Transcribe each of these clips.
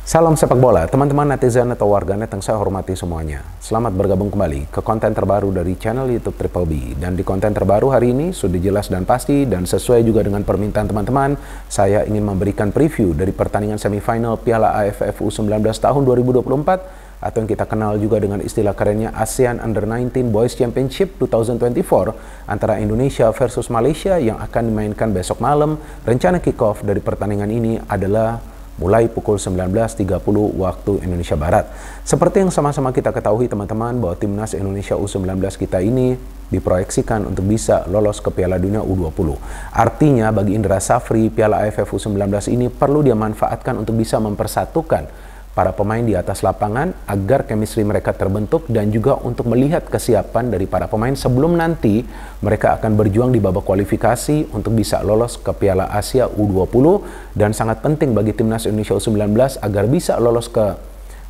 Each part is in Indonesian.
Salam sepak bola, teman-teman netizen atau warganet yang saya hormati semuanya. Selamat bergabung kembali ke konten terbaru dari channel YouTube Triple B. Dan di konten terbaru hari ini sudah jelas dan pasti dan sesuai juga dengan permintaan teman-teman, saya ingin memberikan preview dari pertandingan semifinal Piala AFF U19 tahun 2024 atau yang kita kenal juga dengan istilah kerennya ASEAN Under-19 Boys Championship 2024 antara Indonesia versus Malaysia yang akan dimainkan besok malam. Rencana kick-off dari pertandingan ini adalah mulai pukul 19.30 waktu Indonesia Barat. Seperti yang sama-sama kita ketahui teman-teman bahwa timnas Indonesia U19 kita ini diproyeksikan untuk bisa lolos ke Piala Dunia U20. Artinya bagi Indra Safri, Piala AFF U19 ini perlu dia manfaatkan untuk bisa mempersatukan para pemain di atas lapangan agar chemistry mereka terbentuk dan juga untuk melihat kesiapan dari para pemain sebelum nanti mereka akan berjuang di babak kualifikasi untuk bisa lolos ke Piala Asia U20. Dan sangat penting bagi timnas Indonesia U19 agar bisa lolos ke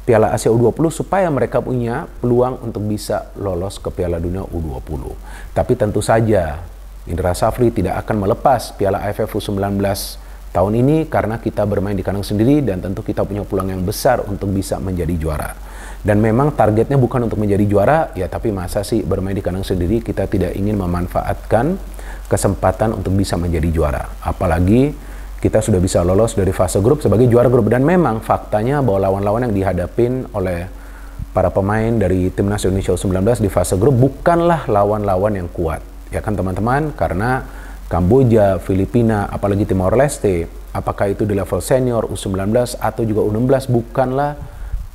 Piala Asia U20 supaya mereka punya peluang untuk bisa lolos ke Piala Dunia U20. Tapi tentu saja Indra Safri tidak akan melepas Piala AFF U19 tahun ini karena kita bermain di kandang sendiri dan tentu kita punya peluang yang besar untuk bisa menjadi juara. Dan memang targetnya bukan untuk menjadi juara, ya tapi masa sih bermain di kandang sendiri kita tidak ingin memanfaatkan kesempatan untuk bisa menjadi juara. Apalagi kita sudah bisa lolos dari fase grup sebagai juara grup. Dan memang faktanya bahwa lawan-lawan yang dihadapin oleh para pemain dari timnas Indonesia U19 di fase grup bukanlah lawan-lawan yang kuat. Ya kan teman-teman, karena Kamboja, Filipina, apalagi Timor Leste, apakah itu di level senior, U19 atau juga U16 bukanlah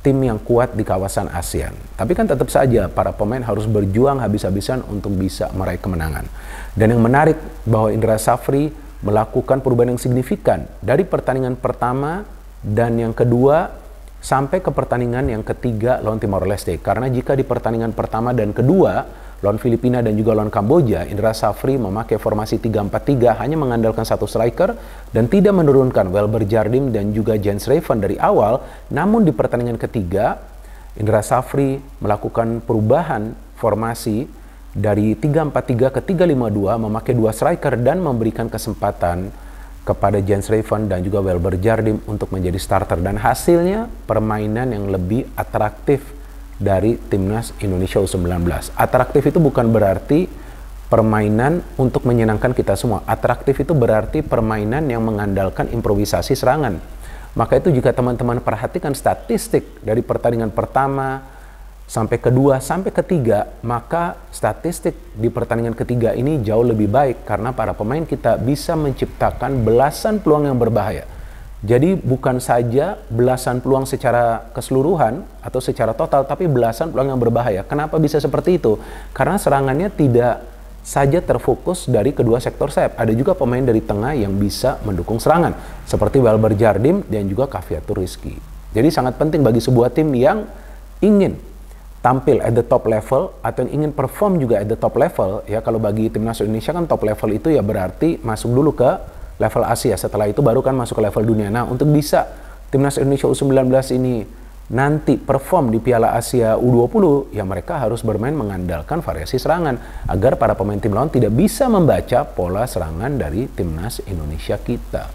tim yang kuat di kawasan ASEAN. Tapi kan tetap saja para pemain harus berjuang habis-habisan untuk bisa meraih kemenangan. Dan yang menarik bahwa Indra Safri melakukan perubahan yang signifikan dari pertandingan pertama dan yang kedua sampai ke pertandingan yang ketiga lawan Timor Leste. Karena jika di pertandingan pertama dan kedua lawan Filipina dan juga lawan Kamboja, Indra Safri memakai formasi 3-4-3 hanya mengandalkan satu striker dan tidak menurunkan Welber Jardim dan juga Jens Raven dari awal. Namun di pertandingan ketiga, Indra Safri melakukan perubahan formasi dari 3-4-3 ke 3-5-2, memakai dua striker dan memberikan kesempatan kepada Jens Raven dan juga Welber Jardim untuk menjadi starter. Dan hasilnya permainan yang lebih atraktif dari timnas Indonesia U19. Atraktif itu bukan berarti permainan untuk menyenangkan kita semua. Atraktif itu berarti permainan yang mengandalkan improvisasi serangan. Maka itu jika teman-teman perhatikan statistik dari pertandingan pertama sampai kedua sampai ketiga, maka statistik di pertandingan ketiga ini jauh lebih baik karena para pemain kita bisa menciptakan belasan peluang yang berbahaya. Jadi bukan saja belasan peluang secara keseluruhan atau secara total, tapi belasan peluang yang berbahaya. Kenapa bisa seperti itu? Karena serangannya tidak saja terfokus dari kedua sektor sayap. Ada juga pemain dari tengah yang bisa mendukung serangan. Seperti Welber Jardim dan juga Caviatur Rizky. Jadi sangat penting bagi sebuah tim yang ingin tampil at the top level atau yang ingin perform juga at the top level. Ya kalau bagi timnas Indonesia kan top level itu ya berarti masuk dulu ke level Asia, setelah itu baru kan masuk ke level dunia. Nah, untuk bisa timnas Indonesia U19 ini nanti perform di Piala Asia U20, ya mereka harus bermain mengandalkan variasi serangan agar para pemain tim lawan tidak bisa membaca pola serangan dari timnas Indonesia kita.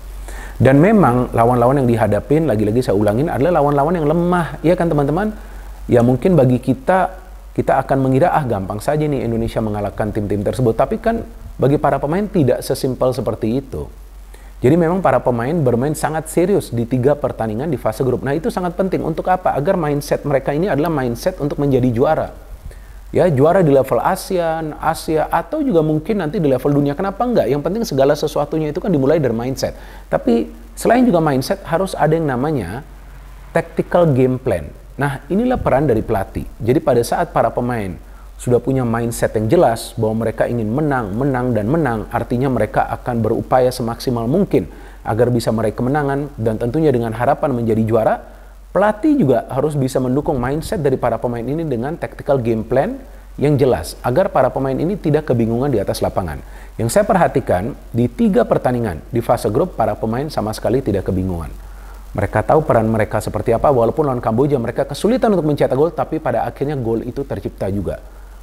Dan memang lawan-lawan yang dihadapin, lagi-lagi saya ulangin, adalah lawan-lawan yang lemah, ya kan teman-teman? Ya mungkin bagi kita akan mengira gampang saja nih Indonesia mengalahkan tim-tim tersebut, tapi kan bagi para pemain tidak sesimpel seperti itu. Jadi memang para pemain bermain sangat serius di 3 pertandingan di fase grup. Nah itu sangat penting untuk apa? Agar mindset mereka ini adalah mindset untuk menjadi juara. Ya juara di level ASEAN, Asia, atau juga mungkin nanti di level dunia. Kenapa enggak? Yang penting segala sesuatunya itu kan dimulai dari mindset. Tapi selain juga mindset harus ada yang namanya tactical game plan. Nah inilah peran dari pelatih. Jadi pada saat para pemain sudah punya mindset yang jelas bahwa mereka ingin menang, menang, dan menang, artinya mereka akan berupaya semaksimal mungkin agar bisa meraih kemenangan dan tentunya dengan harapan menjadi juara. Pelatih juga harus bisa mendukung mindset dari para pemain ini dengan tactical game plan yang jelas agar para pemain ini tidak kebingungan di atas lapangan. Yang saya perhatikan di 3 pertandingan di fase grup para pemain sama sekali tidak kebingungan. Mereka tahu peran mereka seperti apa, walaupun lawan Kamboja mereka kesulitan untuk mencetak gol, tapi pada akhirnya gol itu tercipta juga.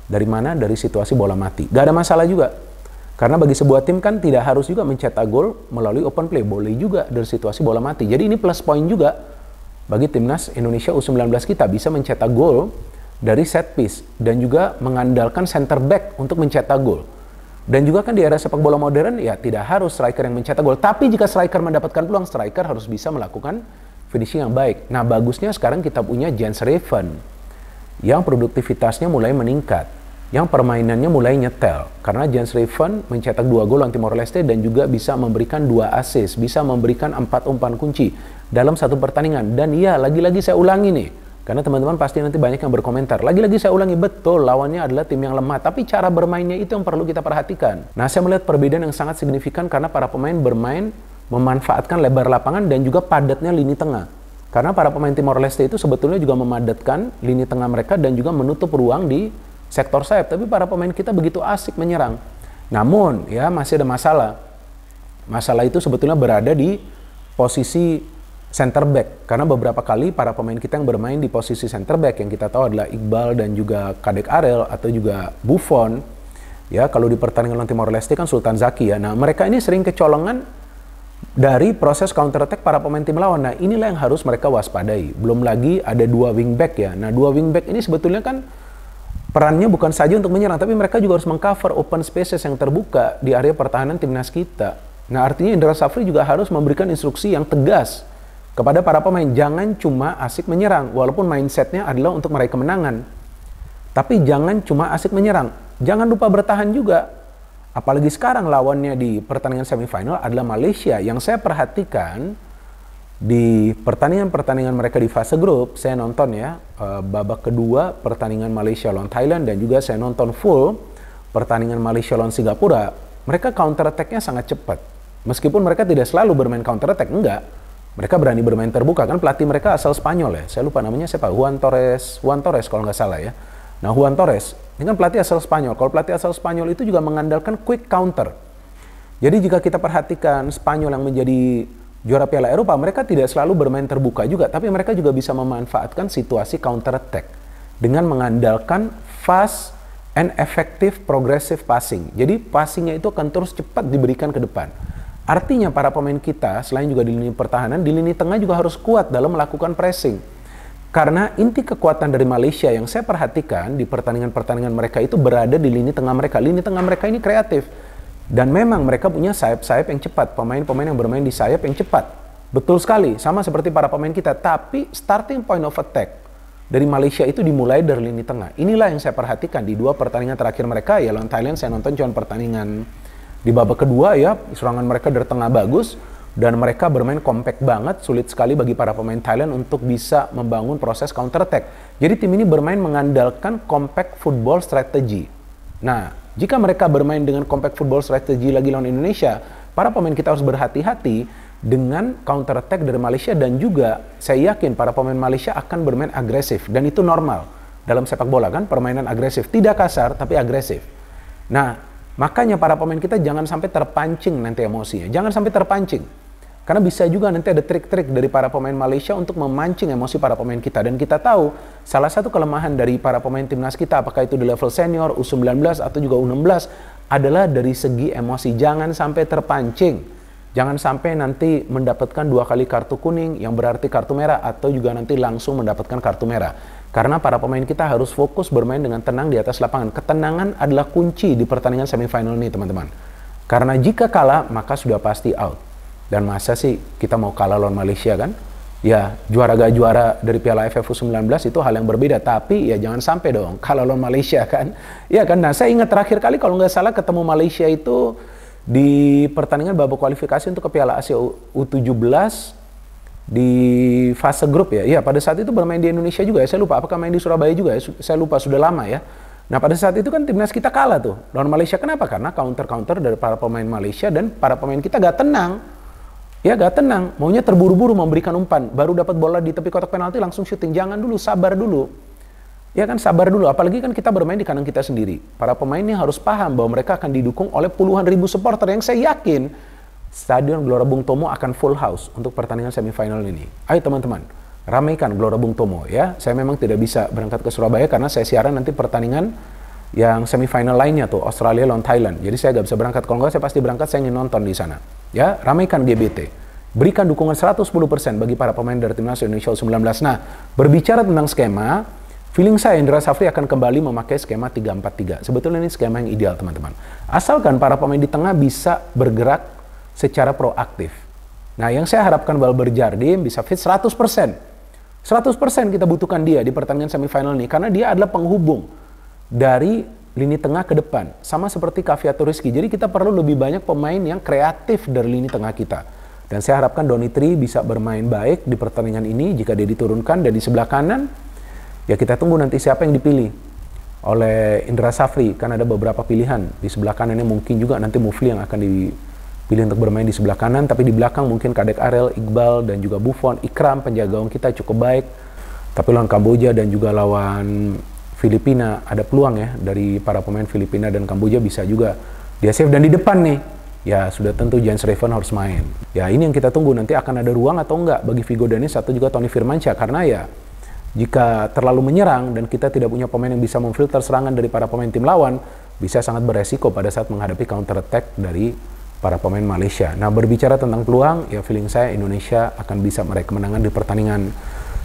Dari mana? Dari situasi bola mati. Gak ada masalah juga. Karena bagi sebuah tim kan tidak harus juga mencetak gol melalui open play. Boleh juga dari situasi bola mati. Jadi ini plus point juga bagi timnas Indonesia U19 kita bisa mencetak gol dari set piece dan juga mengandalkan center back untuk mencetak gol. Dan juga kan di era sepak bola modern ya tidak harus striker yang mencetak gol, tapi jika striker mendapatkan peluang, striker harus bisa melakukan finishing yang baik. Nah, bagusnya sekarang kita punya Jens Reven yang produktivitasnya mulai meningkat, yang permainannya mulai nyetel, karena Jens Reven mencetak 2 gol lawan Timor Leste dan juga bisa memberikan 2 assist, bisa memberikan 4 umpan kunci dalam satu pertandingan. Dan ya, lagi-lagi saya ulangi nih, karena teman-teman pasti nanti banyak yang berkomentar, lagi-lagi saya ulangi, betul lawannya adalah tim yang lemah, tapi cara bermainnya itu yang perlu kita perhatikan. Nah, saya melihat perbedaan yang sangat signifikan karena para pemain bermain memanfaatkan lebar lapangan dan juga padatnya lini tengah. Karena para pemain Timor Leste itu sebetulnya juga memadatkan lini tengah mereka dan juga menutup ruang di sektor sayap, tapi para pemain kita begitu asik menyerang. Namun ya masih ada masalah. Masalah itu sebetulnya berada di posisi center back, karena beberapa kali para pemain kita yang bermain di posisi center back yang kita tahu adalah Iqbal dan juga Kadek Arel atau juga Buffon. Ya, kalau di pertandingan lawan Timor Leste kan Sultan Zaki ya. Nah, mereka ini sering kecolongan dari proses counter attack para pemain tim lawan. Nah, inilah yang harus mereka waspadai. Belum lagi ada 2 wingback ya. Nah, 2 wingback ini sebetulnya kan perannya bukan saja untuk menyerang, tapi mereka juga harus mengcover open spaces yang terbuka di area pertahanan timnas kita. Nah, artinya Indra Safri juga harus memberikan instruksi yang tegas kepada para pemain. Jangan cuma asik menyerang, walaupun mindsetnya adalah untuk meraih kemenangan. Tapi jangan cuma asik menyerang. Jangan lupa bertahan juga. Apalagi sekarang lawannya di pertandingan semifinal adalah Malaysia, yang saya perhatikan di pertandingan-pertandingan mereka di fase grup, saya nonton ya, babak kedua pertandingan Malaysia lawan Thailand dan juga saya nonton full pertandingan Malaysia lawan Singapura. Mereka counter attack-nya sangat cepat. Meskipun mereka tidak selalu bermain counter attack, enggak. Mereka berani bermain terbuka, kan pelatih mereka asal Spanyol ya. Saya lupa namanya siapa, Juan Torres kalau nggak salah ya. Nah, Juan Torres ini kan pelatih asal Spanyol. Kalau pelatih asal Spanyol itu juga mengandalkan quick counter. Jadi jika kita perhatikan Spanyol yang menjadi juara Piala Eropa, mereka tidak selalu bermain terbuka juga, tapi mereka juga bisa memanfaatkan situasi counter attack dengan mengandalkan fast and effective progressive passing. Jadi passingnya itu akan terus cepat diberikan ke depan. Artinya para pemain kita selain juga di lini pertahanan, di lini tengah juga harus kuat dalam melakukan pressing. Karena inti kekuatan dari Malaysia yang saya perhatikan di pertandingan-pertandingan mereka itu berada di lini tengah mereka. Lini tengah mereka ini kreatif. Dan memang mereka punya sayap-sayap yang cepat. Pemain-pemain yang bermain di sayap yang cepat. Betul sekali, sama seperti para pemain kita. Tapi starting point of attack dari Malaysia itu dimulai dari lini tengah. Inilah yang saya perhatikan di 2 pertandingan terakhir mereka. Ya, lawan Thailand saya nonton cuma pertandingan di babak kedua ya. Serangan mereka dari tengah bagus. Dan mereka bermain compact banget, sulit sekali bagi para pemain Thailand untuk bisa membangun proses counter attack. Jadi tim ini bermain mengandalkan compact football strategy. Nah, jika mereka bermain dengan compact football strategy lagi lawan Indonesia, para pemain kita harus berhati-hati dengan counter attack dari Malaysia, dan juga saya yakin para pemain Malaysia akan bermain agresif, dan itu normal dalam sepak bola kan, permainan agresif, tidak kasar tapi agresif. Nah, makanya para pemain kita jangan sampai terpancing nanti emosinya, jangan sampai terpancing. Karena bisa juga nanti ada trik-trik dari para pemain Malaysia untuk memancing emosi para pemain kita. Dan kita tahu salah satu kelemahan dari para pemain timnas kita, apakah itu di level senior, U19 atau juga U16, adalah dari segi emosi. Jangan sampai terpancing. Jangan sampai nanti mendapatkan 2 kali kartu kuning yang berarti kartu merah, atau juga nanti langsung mendapatkan kartu merah. Karena para pemain kita harus fokus bermain dengan tenang di atas lapangan. Ketenangan adalah kunci di pertandingan semifinal ini, teman-teman. Karena jika kalah, maka sudah pasti out. Dan masa sih kita mau kalah lawan Malaysia kan? Ya, juara gak juara dari Piala AFF U19 itu hal yang berbeda. Tapi ya jangan sampai dong kalah lawan Malaysia kan? Ya kan, nah saya ingat terakhir kali kalau nggak salah ketemu Malaysia itu di pertandingan babak kualifikasi untuk ke Piala Asia U17 di fase grup ya. Iya, pada saat itu bermain di Indonesia juga ya. Saya lupa apakah main di Surabaya juga ya. Saya lupa, sudah lama ya. Nah, pada saat itu kan timnas kita kalah tuh lawan Malaysia. Kenapa? Karena counter-counter dari para pemain Malaysia dan para pemain kita gak tenang. Ya, gak tenang, maunya terburu-buru memberikan umpan, baru dapat bola di tepi kotak penalti langsung syuting. Jangan dulu, sabar dulu. Ya kan, sabar dulu. Apalagi kan kita bermain di kandang kita sendiri. Para pemainnya harus paham bahwa mereka akan didukung oleh puluhan ribu supporter, yang saya yakin Stadion Gelora Bung Tomo akan full house untuk pertandingan semifinal ini. Ayo teman-teman, ramaikan Gelora Bung Tomo ya. Saya memang tidak bisa berangkat ke Surabaya karena saya siaran nanti pertandingan yang semifinal lainnya tuh, Australia lawan Thailand. Jadi saya gak bisa berangkat. Kalau nggak saya pasti berangkat, saya ingin nonton di sana. Ya, ramaikan GBT. berikan dukungan 110% bagi para pemain dari timnas Indonesia U19. Nah, berbicara tentang skema, feeling saya Indra Safri akan kembali memakai skema 3-4-3. Sebetulnya ini skema yang ideal, teman-teman. Asalkan para pemain di tengah bisa bergerak secara proaktif. Nah, yang saya harapkan Balber Jardim bisa fit 100%. 100% kita butuhkan dia di pertandingan semifinal ini, karena dia adalah penghubung dari lini tengah ke depan. Sama seperti Kavyato Rizky. Jadi kita perlu lebih banyak pemain yang kreatif dari lini tengah kita. Dan saya harapkan Donny Tri bisa bermain baik di pertandingan ini jika dia diturunkan. Dan di sebelah kanan, ya kita tunggu nanti siapa yang dipilih oleh Indra Safri. Kan ada beberapa pilihan. Di sebelah kanannya mungkin juga nanti Mufli yang akan dipilih untuk bermain di sebelah kanan. Tapi di belakang mungkin Kadek Arel, Iqbal, dan juga Buffon. Ikram, penjaga gawang kita cukup baik. Tapi lawan Kamboja dan juga lawan Filipina ada peluang ya dari para pemain Filipina dan Kamboja bisa juga dia save. Dan di depan nih, ya sudah tentu Jens Reven harus main. Ya ini yang kita tunggu, nanti akan ada ruang atau enggak bagi Vigo Danis atau juga Tony Firmansyah. Karena ya jika terlalu menyerang dan kita tidak punya pemain yang bisa memfilter serangan dari para pemain tim lawan, bisa sangat beresiko pada saat menghadapi counter attack dari para pemain Malaysia. Nah, berbicara tentang peluang, ya feeling saya Indonesia akan bisa meraih kemenangan di pertandingan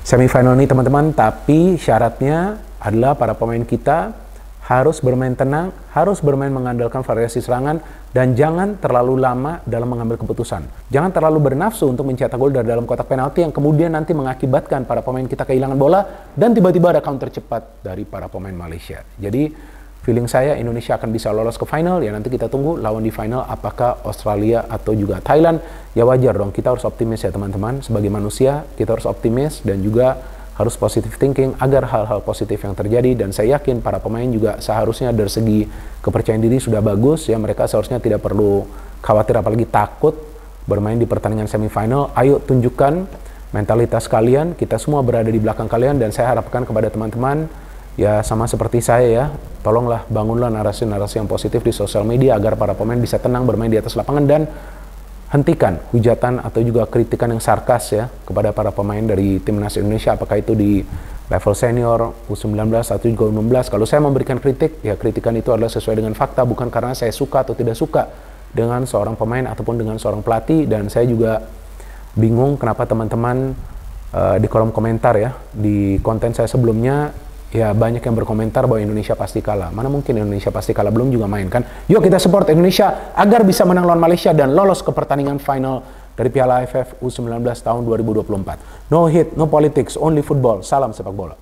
semifinal ini, teman-teman. Tapi syaratnya adalah para pemain kita harus bermain tenang, harus bermain mengandalkan variasi serangan, dan jangan terlalu lama dalam mengambil keputusan. Jangan terlalu bernafsu untuk mencetak gol dari dalam kotak penalti yang kemudian nanti mengakibatkan para pemain kita kehilangan bola dan tiba-tiba ada counter cepat dari para pemain Malaysia. Jadi feeling saya Indonesia akan bisa lolos ke final. Ya nanti kita tunggu lawan di final apakah Australia atau juga Thailand. Ya wajar dong, kita harus optimis ya teman-teman. Sebagai manusia kita harus optimis dan juga harus positive thinking agar hal-hal positif yang terjadi. Dan saya yakin para pemain juga seharusnya dari segi kepercayaan diri sudah bagus ya. Mereka seharusnya tidak perlu khawatir apalagi takut bermain di pertandingan semifinal. Ayo tunjukkan mentalitas kalian, kita semua berada di belakang kalian. Dan saya harapkan kepada teman-teman ya sama seperti saya ya, tolonglah bangunlah narasi-narasi yang positif di sosial media agar para pemain bisa tenang bermain di atas lapangan. Dan hentikan hujatan atau juga kritikan yang sarkas ya kepada para pemain dari timnas Indonesia, apakah itu di level senior, U19 atau juga U16. Kalau saya memberikan kritik, ya kritikan itu adalah sesuai dengan fakta, bukan karena saya suka atau tidak suka dengan seorang pemain ataupun dengan seorang pelatih. Dan saya juga bingung kenapa teman-teman di kolom komentar ya, di konten saya sebelumnya, ya banyak yang berkomentar bahwa Indonesia pasti kalah. Mana mungkin Indonesia pasti kalah, belum juga main kan. Yuk kita support Indonesia agar bisa menang lawan Malaysia dan lolos ke pertandingan final dari Piala AFF U19 tahun 2024. No hate, no politics, only football. Salam sepak bola.